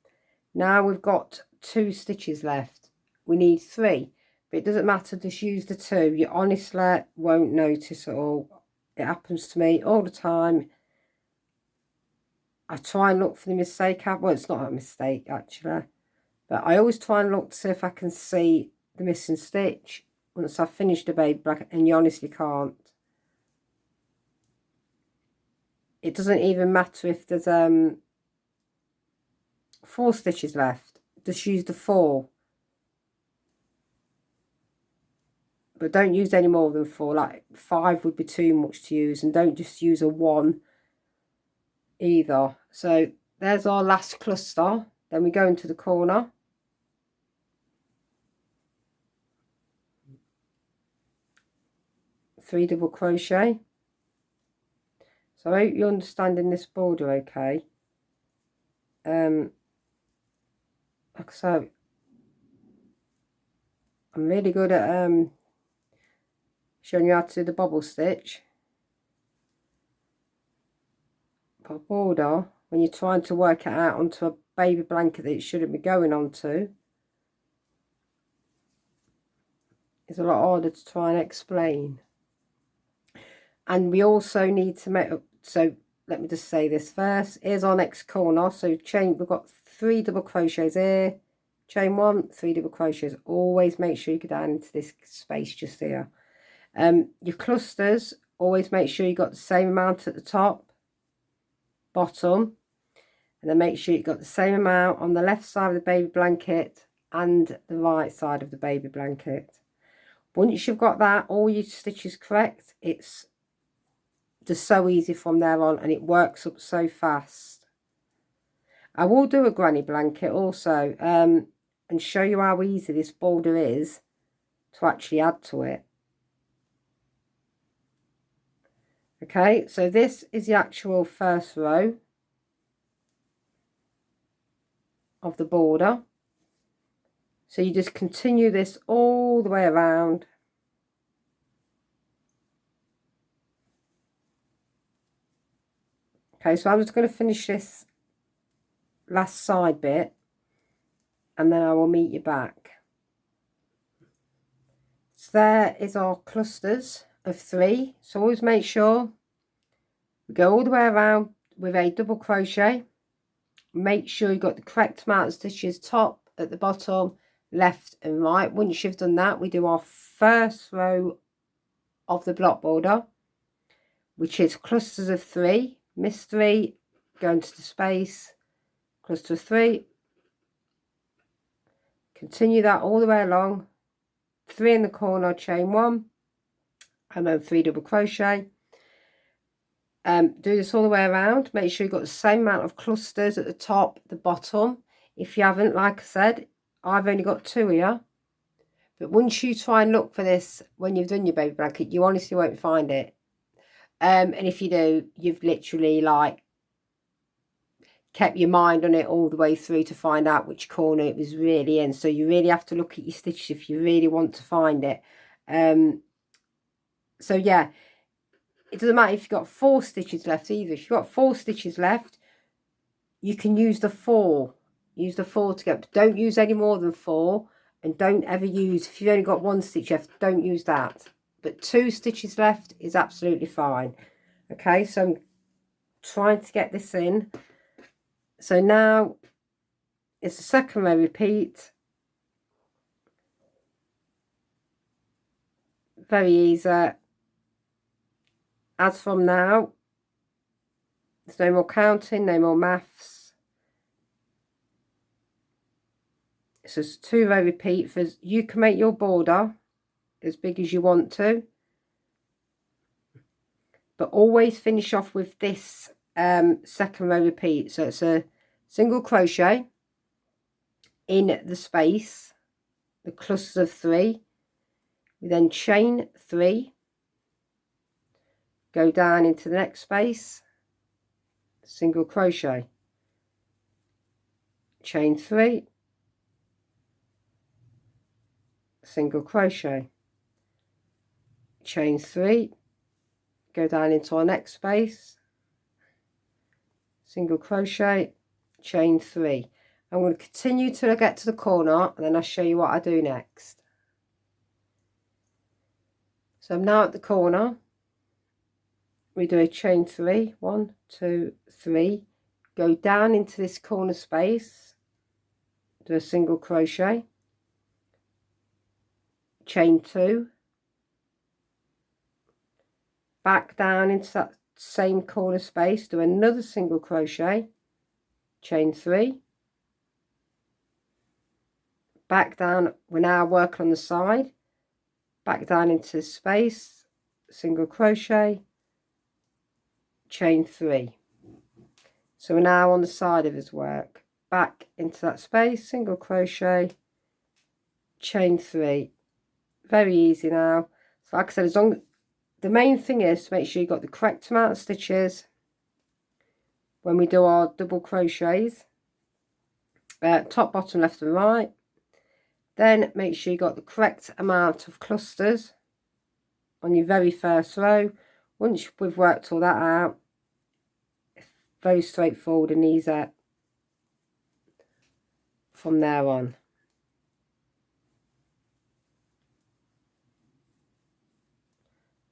Now we've got 2 stitches left. We need 3, but it doesn't matter, just use the 2. You honestly won't notice at all. It happens to me all the time. I try and look for the mistake. Well, it's not a mistake actually, but I always try and look to see if I can see the missing stitch once I've finished the baby blanket, and you honestly can't. It doesn't even matter if there's 4 stitches left. Just use the 4. But don't use any more than 4. Like 5 would be too much to use, and don't just use a 1 either. So there's our last cluster. Then we go into the corner. Three double crochet. So I hope you're understanding this border okay. Like I said, I'm really good at showing you how to do the bobble stitch. But border, when you're trying to work it out onto a baby blanket that it shouldn't be going onto, it's a lot harder to try and explain. And we also need to make, so let me just say this first. Here's our next corner. So chain, we've got 3 double crochets here. Chain 1, 3 double crochets. Always make sure you go down into this space just here. Your clusters, always make sure you got the same amount at the top, bottom, and then make sure you got the same amount on the left side of the baby blanket and the right side of the baby blanket. Once you've got that, all your stitches correct, it's just so easy from there on, and it works up so fast. I will do a granny blanket also and show you how easy this border is to actually add to it. Okay, so this is the actual first row of the border. So you just continue this all the way around. Okay, so I'm just going to finish this last side bit and then I will meet you back. So there is our clusters of 3. So always make sure we go all the way around with a double crochet. Make sure you've got the correct amount of stitches, top, at the bottom, left and right. Once you've done that, we do our first row of the block border, which is clusters of 3. Miss 3, go into the space, cluster of 3. Continue that all the way along. 3 in the corner, chain 1, and then 3 double crochet. Do this all the way around. Make sure you've got the same amount of clusters at the top, the bottom. If you haven't, like I said, I've only got 2 here. But once you try and look for this when you've done your baby blanket, you honestly won't find it. And if you do, you've literally like kept your mind on it all the way through to find out which corner it was really in. So you really have to look at your stitches if you really want to find it. So yeah, it doesn't matter if you've got 4 stitches left either. If you've got 4 stitches left, you can use the 4. Use the 4 together. Don't use any more than 4. And don't ever use, if you've only got 1 stitch left, don't use that. But 2 stitches left is absolutely fine. Okay, so I'm trying to get this in. So now it's the second row repeat. Very easy. As from now, there's no more counting, no more maths. It's just 2 row repeat. For you can make your border as big as you want to, but always finish off with this second row repeat. So it's a single crochet in the space, the clusters of 3. We then chain 3, go down into the next space, single crochet, chain 3, single crochet, chain 3, go down into our next space, single crochet, chain 3. I'm going to continue till I get to the corner, and then I'll show you what I do next. So I'm now at the corner. We do a chain 3, 1, 2, 3, go down into this corner space, do a single crochet, chain 2, back down into that same corner space, do another single crochet, chain 3, back down. We're now working on the side, back down into space, single crochet, chain 3. So we're now on the side of his work, back into that space, single crochet, chain 3. Very easy now. So like I said, as long, the main thing is to make sure you've got the correct amount of stitches when we do our double crochets, top, bottom, left and right. Then make sure you got the correct amount of clusters on your very first row. Once we've worked all that out, it's very straightforward and easy from there on.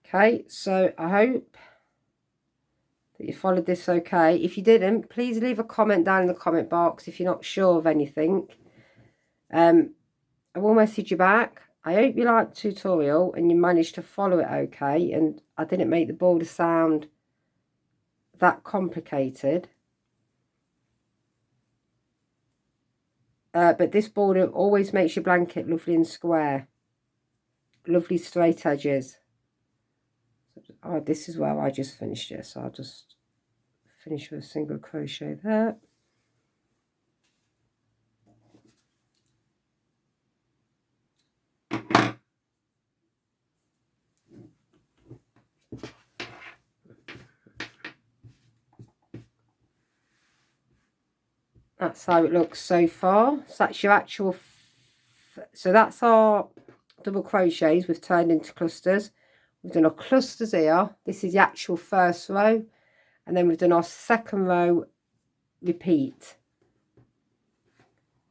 Okay, so I hope that you followed this okay. If you didn't, please leave a comment down in the comment box if you're not sure of anything. I will message you back. I hope you liked the tutorial and you managed to follow it okay, and I didn't make the border sound that complicated. But this border always makes your blanket lovely and square. Lovely straight edges. Oh, this is where I just finished it, so I'll just finish with a single crochet there. That's how it looks so far. So that's your actual, so that's our double crochets we've turned into clusters. We've done our clusters here. This is the actual first row, and then we've done our second row repeat.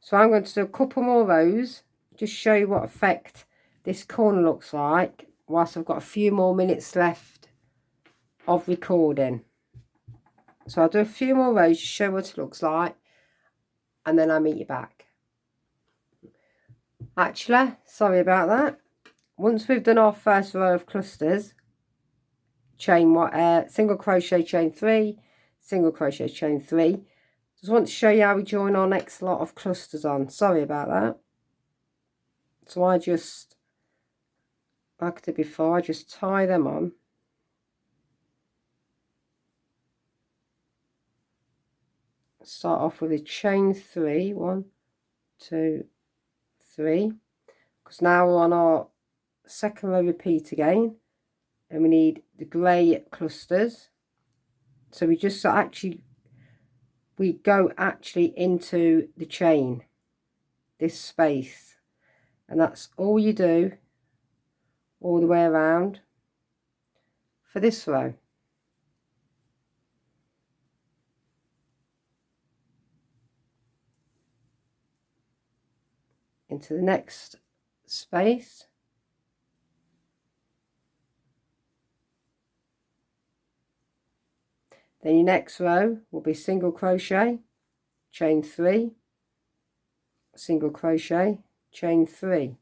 So I'm going to do a couple more rows, just show you what effect this corner looks like, whilst I've got a few more minutes left of recording. So I'll do a few more rows to show what it looks like, and then I'll meet you back. Actually, sorry about that. Once we've done our first row of clusters, chain single crochet, chain 3, single crochet, chain 3. Just want to show you how we join our next lot of clusters on. Sorry about that. So I just like I did before, I just tie them on. Start off with a chain 3, 1, 2, 3, because now we're on our second row repeat again, and we need the grey clusters. So we just we go actually into the chain, this space, and that's all you do all the way around for this row. Into the next space, then your next row will be single crochet, chain 3, single crochet, chain 3.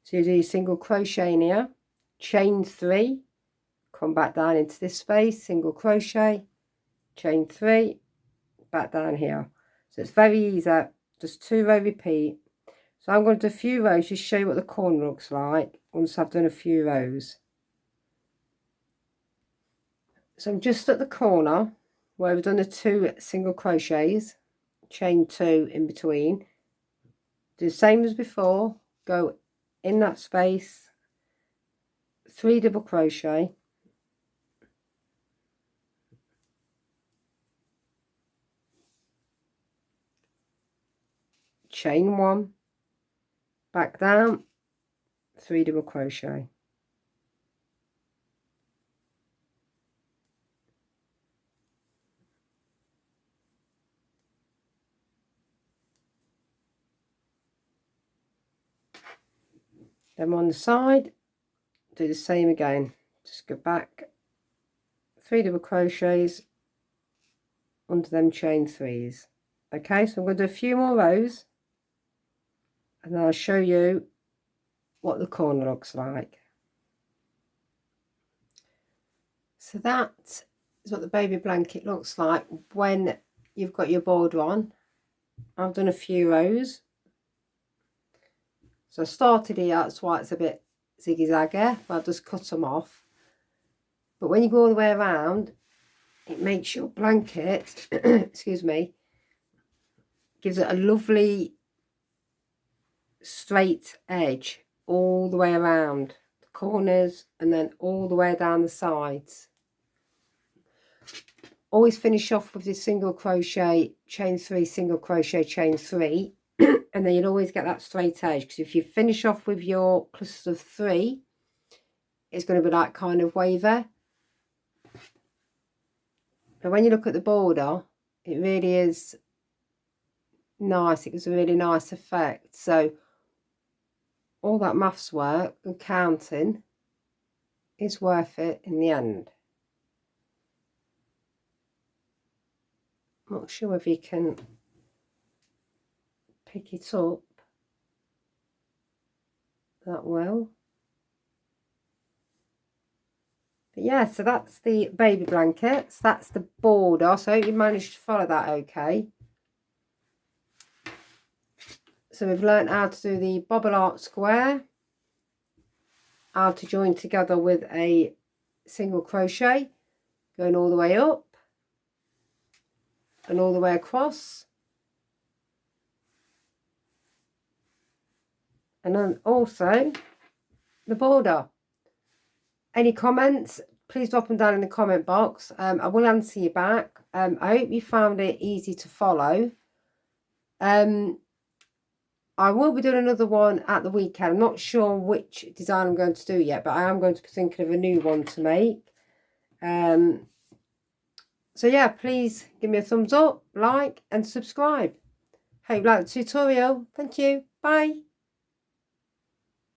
So you do your single crochet in here, chain 3, come back down into this space, single crochet, chain 3, back down here. So it's very easy, just 2 row repeat. So I'm going to do a few rows to show you what the corner looks like once I've done a few rows. So I'm just at the corner where we've done the 2 single crochets, chain 2 in between. Do the same as before, go in that space, 3 double crochet, chain 1, back down, 3 double crochet. Then on the side, do the same again. Just go back, 3 double crochets under them chain 3s. Okay, so I'm going to do a few more rows, and then I'll show you what the corner looks like. So that is what the baby blanket looks like when you've got your border on. I've done a few rows. So I started here, that's why it's a bit ziggy-zaggy, but I've just cut them off. But when you go all the way around, it makes your blanket, excuse me, gives it a lovely straight edge all the way around the corners and then all the way down the sides. Always finish off with this single crochet, chain 3, single crochet, chain 3, and then you'll always get that straight edge, because if you finish off with your cluster of 3, it's going to be like kind of wavy. But when you look at the border, it really is nice. It gives a really nice effect. So all that maths work and counting is worth it in the end. I'm not sure if you can pick it up that well. But yeah, so that's the baby blankets. That's the border. So I hope you managed to follow that okay. So we've learned how to do the bobble art square, how to join together with a single crochet, going all the way up and all the way across. And then also the border. Any comments, please drop them down in the comment box. I will answer you back. I hope you found it easy to follow. I will be doing another one at the weekend. I'm not sure which design I'm going to do yet, but I am going to be thinking of a new one to make. So yeah, please give me a thumbs up, like and subscribe. Hope you like the tutorial. Thank you. Bye.